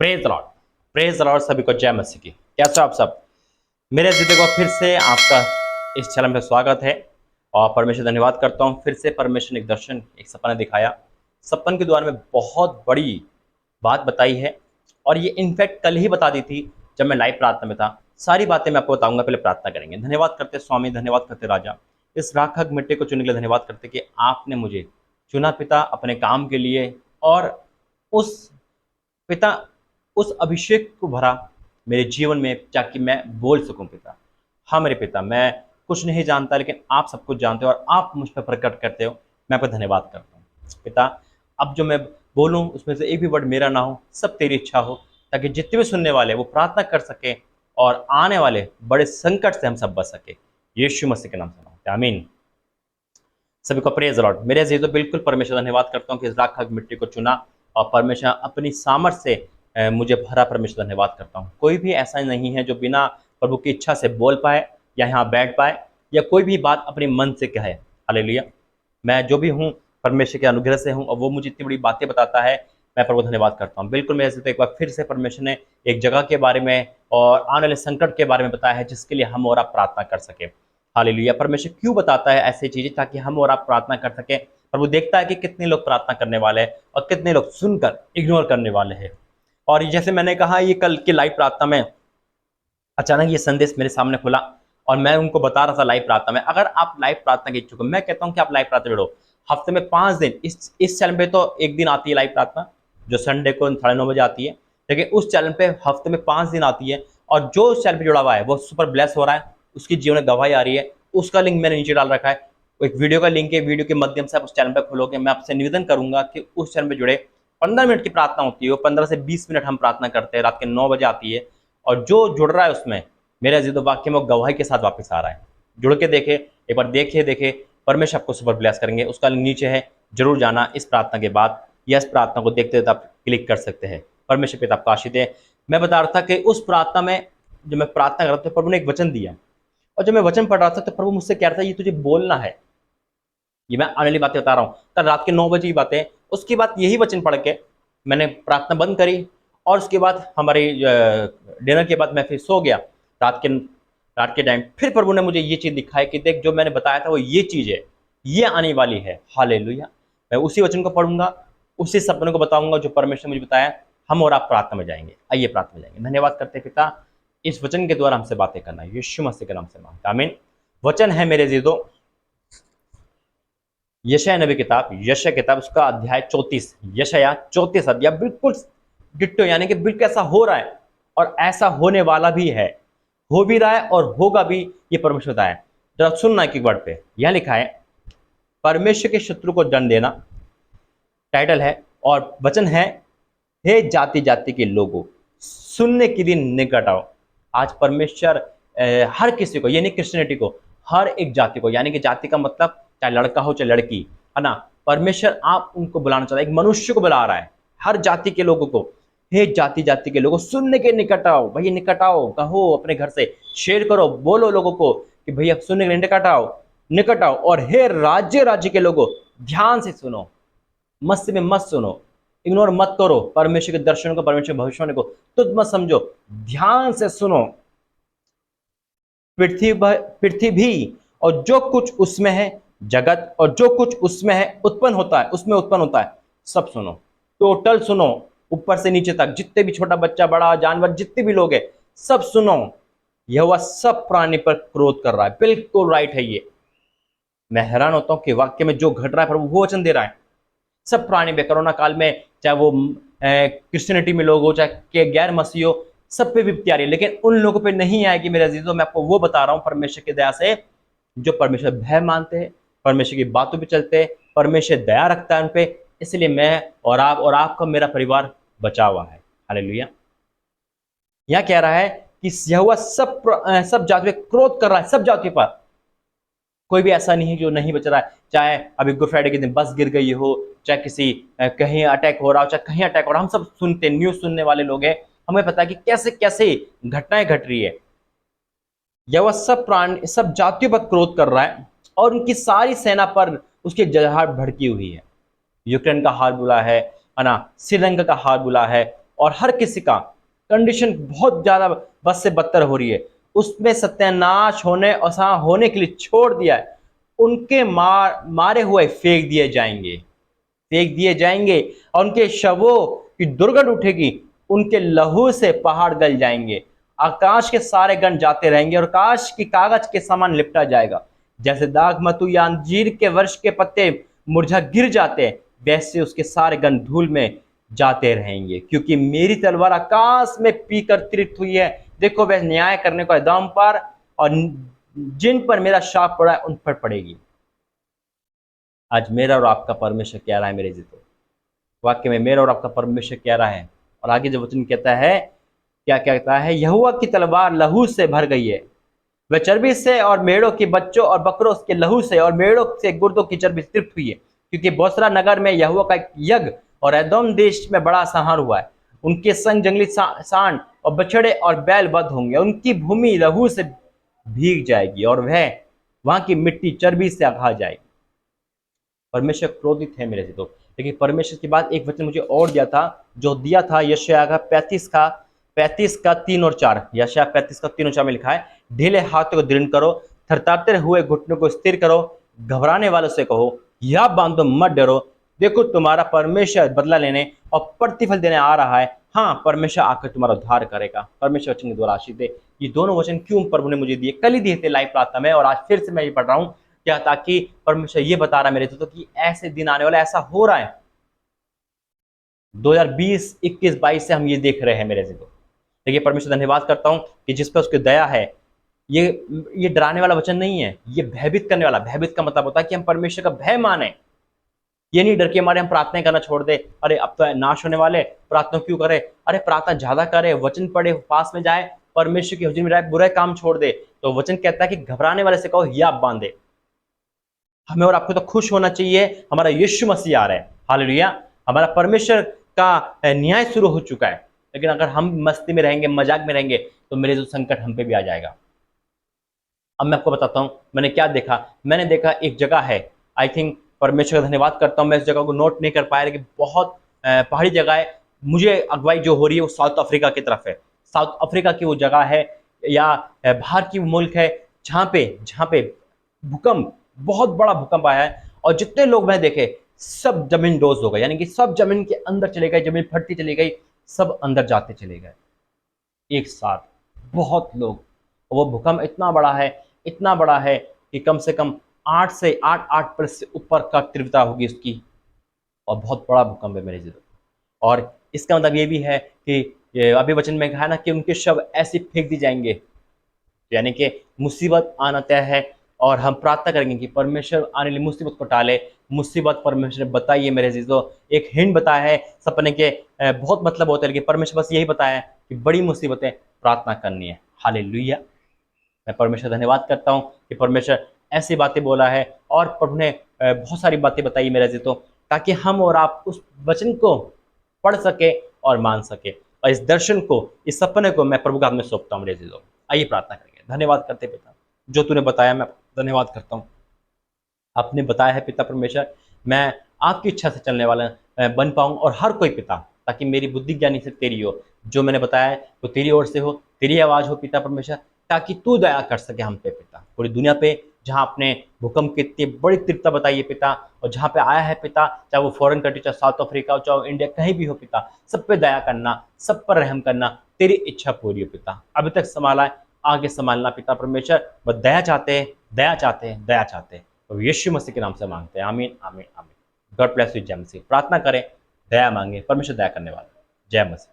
Praise Lord सभी को जय मसीह की। कैसे हो आप सब? मेरे जिते को फिर से आपका इस चैनल में स्वागत है और परमेश्वर धन्यवाद करता हूँ। फिर से परमेश्वर ने एक दर्शन, एक सपना दिखाया। सपन के द्वारा में बहुत बड़ी बात बताई है और ये इनफैक्ट कल ही बता दी थी जब मैं लाइव प्रार्थना में था। सारी बातें मैं आपको बताऊंगा, पहले प्रार्थना करेंगे। धन्यवाद करते स्वामी, धन्यवाद करते राजा, इस राखक मिट्टी को चुनने के लिए धन्यवाद करते कि आपने मुझे चुना पिता अपने काम के लिए, और उस पिता उस अभिषेक को भरा मेरे जीवन में ताकि मैं बोल सकूं पिता। हाँ मेरे पिता, मैं कुछ नहीं जानता लेकिन आप सब कुछ जानते हो और आप मुझ पर प्रकट करते हो। मैं आपका धन्यवाद करता हूँ पिता। अब जो मैं बोलूँ उसमें से एक भी वर्ड मेरा ना हो, सब तेरी इच्छा हो, ताकि जितने भी सुनने वाले वो प्रार्थना कर सके और आने वाले बड़े संकट से हम सब बच सके। यीशु मसीह के नाम से मांगते हैं, आमीन। सभी को प्रेज लॉर्ड। मेरे अजीजों, बिल्कुल परमेश्वर धन्यवाद करता हूँ कि इस राखक मिट्टी को चुना और परमेश्वर अपनी सामर्थ से मुझे भरा। परमेश्वर धन्यवाद करता हूँ। कोई भी ऐसा नहीं है जो बिना प्रभु की इच्छा से बोल पाए या यहाँ बैठ पाए या कोई भी बात अपने मन से कहे। हालेलुया। मैं जो भी हूँ परमेश्वर के अनुग्रह से हूँ और वो मुझे इतनी बड़ी बातें बताता है। मैं प्रभु धन्यवाद करता हूँ। बिल्कुल मेरे से तो एक बार फिर से परमेश्वर ने एक जगह के बारे में और आने वाले संकट के बारे में बताया है जिसके लिए हम और आप प्रार्थना कर सके। हालेलुया। परमेश्वर क्यों बताता है ऐसी चीजें? ताकि हम और आप प्रार्थना कर सके। प्रभु देखता है कि कितने लोग प्रार्थना करने वाले हैं और कितने लोग सुनकर इग्नोर करने वाले हैं। और जैसे मैंने कहा, ये कल की लाइव प्रार्थना में अचानक ये संदेश मेरे सामने खुला और मैं उनको बता रहा था लाइव प्रार्थना में। अगर आप लाइव प्रार्थना के इच्छुक हो, मैं कहता हूं कि आप लाइव प्रार्थना जुड़ो। हफ्ते में 5 दिन, इस चैनल पे तो एक दिन आती है लाइव प्रार्थना जो संडे को 9:30 बजे आती है, लेकिन उस चैनल पे हफ्ते में 5 दिन आती है। और जो उस चैनल पे जुड़ा हुआ है वो सुपर ब्लेस हो रहा है, उसकी जीवन में गवाही आ रही है। उसका लिंक मैंने नीचे डाल रखा है, एक वीडियो का लिंक है। वीडियो के माध्यम से आप उस चैनल पर खोलोगे। मैं आपसे निवेदन करूंगा कि उस चैनल पर जुड़े। 15 मिनट की प्रार्थना होती है, वो 15 से 20 मिनट हम प्रार्थना करते हैं। रात के 9 बजे आती है और जो जुड़ रहा है उसमें मेरे अजीज वाक्य में वो गवाही के साथ वापस आ रहा है। जुड़ के देखे, एक बार देखे परमेश्वर आपको सुपर ब्लेस करेंगे। उसका लिंक नीचे है, जरूर जाना। इस प्रार्थना के बाद या इस प्रार्थना को देखते आप क्लिक कर सकते हैं। परमेश्वर पिता आपको आशीष दे। मैं बता रहा था कि उस प्रार्थना में जब मैं प्रार्थना कर रहा था, प्रभु ने एक वचन दिया और जब मैं वचन पढ़ रहा था तो प्रभु मुझसे कह रहा था ये तुझे बोलना है। ये मैं आने वाली बातें बता रहा हूँ, कल रात के 9 बजे की बातें। उसके बाद यही वचन पढ़ के मैंने प्रार्थना बंद करी और उसके बाद हमारे डिनर के बाद मैं फिर सो गया। रात के टाइम फिर प्रभु ने मुझे ये चीज़ दिखाई कि देख, जो मैंने बताया था वो ये चीज़ है, ये आने वाली है। हालेलुया। मैं उसी वचन को पढ़ूंगा, उसी सपने को बताऊंगा जो परमेश्वर ने मुझे बताया। हम और आप प्रार्थना में जाएंगे। आइए प्रार्थना में जाएंगे। धन्यवाद करते पिता, इस वचन के द्वारा हमसे बातें करना है। यीशु मसीह के नाम से मांगते हैं, आमीन। वचन है मेरे अजीजों, यशायाह नबी किताब, यशायाह किताब उसका अध्याय 34, यशायाह 34 अध्याय बिल्कुल डिट्टो, यानी कि बिल्कुल ऐसा हो रहा है और ऐसा होने वाला भी है, हो भी रहा है और होगा भी। ये परमेश्वर बताया है। जरा सुनना एक वर्ड पे। यह लिखा है, परमेश्वर के शत्रु को दंड देना, टाइटल है। और वचन है, हे जाति जाति के लोगों, सुनने के दिन निकट आओ। आज परमेश्वर हर किसी को, यानी क्रिश्चियनिटी को, हर एक जाति को, यानी कि जाति का मतलब चाहे लड़का हो चाहे लड़की, है ना, परमेश्वर आप उनको बुलाना चाहता है। एक मनुष्य को बुला रहा है, हर जाति के लोगों को। हे जाति जाति के लोगों, सुनने के निकट आओ। भैया निकट आओ, कहो अपने घर से, शेयर करो, बोलो लोगों को कि भैया सुनने के निकट आओ, निकट आओ। और हे राज्य राज्य के लोगों, ध्यान से सुनो, मस्ती में मत सुनो, इग्नोर मत करो परमेश्वर के दर्शन को, परमेश्वर के भविष्यवाणी को तुझ मत समझो, ध्यान से सुनो। पृथ्वी भी और जो कुछ उसमें है, जगत और जो कुछ उसमें है उत्पन्न होता है, उसमें उत्पन्न होता है, सब सुनो। टोटल सुनो, ऊपर से नीचे तक, जितने भी छोटा बच्चा बड़ा जानवर जितने भी लोग हैं, सब सुनो। यहोवा सब प्राणी पर क्रोध कर रहा है। बिल्कुल राइट है ये। मैं हैरान होता हूं कि वाक्य में जो घट रहा है प्रभु वो वचन दे रहा है। सब प्राणी पे कोरोना काल में, चाहे वो क्रिश्चियनिटी में लोग हो चाहे गैर मसीह हो, सब पे विपत्ति आ रही है, लेकिन उन लोगों पे नहीं आएगी मेरे अजीजों। मैं आपको वो बता रहा हूँ परमेश्वर की दया से, जो परमेश्वर भय मानते हैं, परमेश्वर की बातों पे चलते हैं, परमेश्वर दया रखता है उन पे। इसलिए मैं और आपका, मेरा परिवार बचा हुआ है। हालेलुया। यह कह रहा है कि यहोवा सब जाति पे क्रोध कर रहा है, सब जाति पर। कोई भी ऐसा नहीं है जो नहीं बच रहा है। चाहे अभी गुड फ्राइडे के दिन बस गिर गई हो, चाहे किसी कहीं अटैक हो रहा हो, चाहे कहीं अटैक हो रहा हो, हम सब सुनते, न्यूज सुनने वाले लोग हैं, हमें पता है कि कैसे कैसे घटनाएं घट रही है। यह सब प्राणी, सब जातियों पर क्रोध कर रहा है और उनकी सारी सेना पर उसकी जहर भड़की हुई है। यूक्रेन का हाल बुरा है ना, श्रीलंका का हाल बुरा है और हर किसी का कंडीशन बहुत ज़्यादा बस से बदतर हो रही है, उसमें सत्यानाश होने और होने के लिए छोड़ दिया है, उनके मारे हुए फेंक दिए जाएंगे और उनके शवों की दुर्गंध उठेगी, उनके लहू से पहाड़ गल जाएंगे, आकाश के सारे गण जाते रहेंगे और काश की कागज के समान लिपटा जाएगा। जैसे दाग मतु या अंजीर के वर्ष के पत्ते मुरझा गिर जाते हैं, वैसे उसके सारे गण धूल में जाते रहेंगे, क्योंकि मेरी तलवार आकाश में पीकर तीर्थ हुई है। देखो वह न्याय करने को एदोम पर और जिन पर मेरा शाप पड़ा है उन पर पड़ेगी। आज मेरा और आपका परमेश्वर कह रहा है मेरे जीतो, वाक्य में मेरा और आपका परमेश्वर कह रहा है, और आगे जब वचन कहता है, क्या कहता है, यहोवा की तलवार लहू से भर गई है, वह चर्बी से और मेढ़ों के बच्चों और बकरों के लहू से और मेढ़ों से गुर्दों की चर्बी तृप्त हुई है, क्योंकि बोस्रा नगर में यहोवा का एक यज्ञ और एदोम देश में बड़ा संहार हुआ है। उनके संग जंगली सांड और बछड़े और बैल बद होंगे, उनकी भूमि लहू से भीग जाएगी और वह वहां की मिट्टी चर्बी से आघा जाएगी। परमेश्वर क्रोधित है मेरे से तो, लेकिन परमेश्वर के बाद एक वचन मुझे और दिया था, जो दिया था यशायाह का 35 का 3 और 4। यशायाह 35 का 3 और 4 में लिखा है, ढीले हाथों को दृढ़ करो, थरथराते हुए घुटनों को स्थिर करो, घबराने वालों से कहो या बांधो, मत डरो, देखो तुम्हारा परमेश्वर बदला लेने और प्रतिफल देने आ रहा है। हाँ, परमेश्वर आकर तुम्हारा उद्धार करेगा। परमेश्वर वचन के द्वारा आशीष दे। ये दोनों वचन क्यों प्रभु ने मुझे दिए, कल ही दिए थे लाइव प्रार्थना में, और आज फिर से मैं ये पढ़ रहा हूँ, क्या, ताकि परमेश्वर ये बता रहा है मेरे तो कि ऐसे दिन आने वाला, ऐसा हो रहा है 2020, 21, 22 से हम ये देख रहे हैं मेरे से तो। देखिए परमेश्वर धन्यवाद करता हूँ कि जिस पर उसकी दया है। ये डराने वाला वचन नहीं है, ये भयभीत करने वाला। भयभीत का मतलब होता है कि हम परमेश्वर का भय माने। ये नहीं डर के मारे हम प्रार्थना करना छोड़ दे, अरे अब तो नाश होने वाले, प्रार्थना क्यों करे, अरे प्रार्थना ज्यादा करे, वचन पढ़े, पास में जाए, परमेश्वर की हुजूरी में रहे, बुरे काम छोड़ दे। तो वचन कहता है कि घबराने वाले से कहो या बांधे। हमें और आपको तो खुश होना चाहिए, हमारा यीशु मसीह आ रहा है, हालेलुया। हमारा परमेश्वर का न्याय शुरू हो चुका है। लेकिन अगर हम मस्ती में रहेंगे, मजाक में रहेंगे, तो मेरे जो संकट हम पे भी आ जाएगा। अब मैं आपको बताता हूँ मैंने क्या देखा। मैंने देखा एक जगह है, आई थिंक, परमेश्वर का धन्यवाद करता हूँ, मैं इस जगह को नोट नहीं कर पाया, लेकिन बहुत पहाड़ी जगह है। मुझे अगुवाई जो हो रही है वो साउथ अफ्रीका की तरफ है। साउथ अफ्रीका की वो जगह है या बाहर की मुल्क है जहाँ पे भूकंप, बहुत बड़ा भूकंप आया है, और जितने लोग मैंने देखे सब जमीन डोज हो गए, यानी कि सब जमीन के अंदर चले गए, जमीन फटती चली गई, सब अंदर जाते चले गए एक साथ, बहुत लोग। वो भूकंप इतना बड़ा है कि कम से कम 8 से 8 से ऊपर का तीव्रता होगी उसकी, और बहुत बड़ा भूकंप है मेरे जीवन। और इसका मतलब ये भी है कि अभी वचन में कहा ना कि उनके शव ऐसे फेंक दी जाएंगे, यानी कि मुसीबत आना तय है, और हम प्रार्थना करेंगे कि परमेश्वर आने वाली मुसीबत को टाले। मुसीबत परमेश्वर ने बताई है मेरे जीजो, एक हिंट बताया है सपने के, बहुत मतलब होते हैं, लेकिन परमेश्वर बस यही बताया है कि बड़ी मुसीबतें प्रार्थना करनी है। हालेलुया। मैं परमेश्वर धन्यवाद करता हूँ कि परमेश्वर ऐसी बातें बोला है, और प्रभु ने बहुत सारी बातें बताई मेरे जीतो, ताकि हम और आप उस वचन को पढ़ सके और मान सके। और इस दर्शन को, इस सपने को मैं प्रभु के हाथ में सौंपता हूँ मेरे जीजो। आइए प्रार्थना करेंगे। धन्यवाद करते पिता, जो तूने बताया मैं धन्यवाद करता हूँ। आपने बताया है पिता परमेश्वर, मैं आपकी इच्छा से चलने वाला बन पाऊँ, और हर कोई पिता, ताकि मेरी बुद्धि ज्ञानी से तेरी हो, जो मैंने बताया है वो तेरी ओर से हो, तेरी आवाज़ हो पिता परमेश्वर, ताकि तू दया कर सके हम पे पिता। पूरी दुनिया पे जहाँ आपने भूकंप की इतनी बड़ी तीव्रता बताई है पिता, और जहाँ पे आया है पिता, चाहे वो फॉरेन कंट्री, चाहे साउथ अफ्रीका हो, चाहे इंडिया, कहीं भी हो पिता, सब पे दया करना, सब पर रहम करना, तेरी इच्छा पूरी हो पिता। अभी तक संभाला है, आगे संभालना पिता परमेश्वर। बस दया चाहते हैं, दया चाहते हैं, दया चाहते हैं। तो यीशु मसीह के नाम से मांगते हैं, आमीन आमीन आमीन। God bless you. जय मसीह। प्रार्थना करें, दया मांगे, परमेश्वर दया करने वाला। जय मसीह।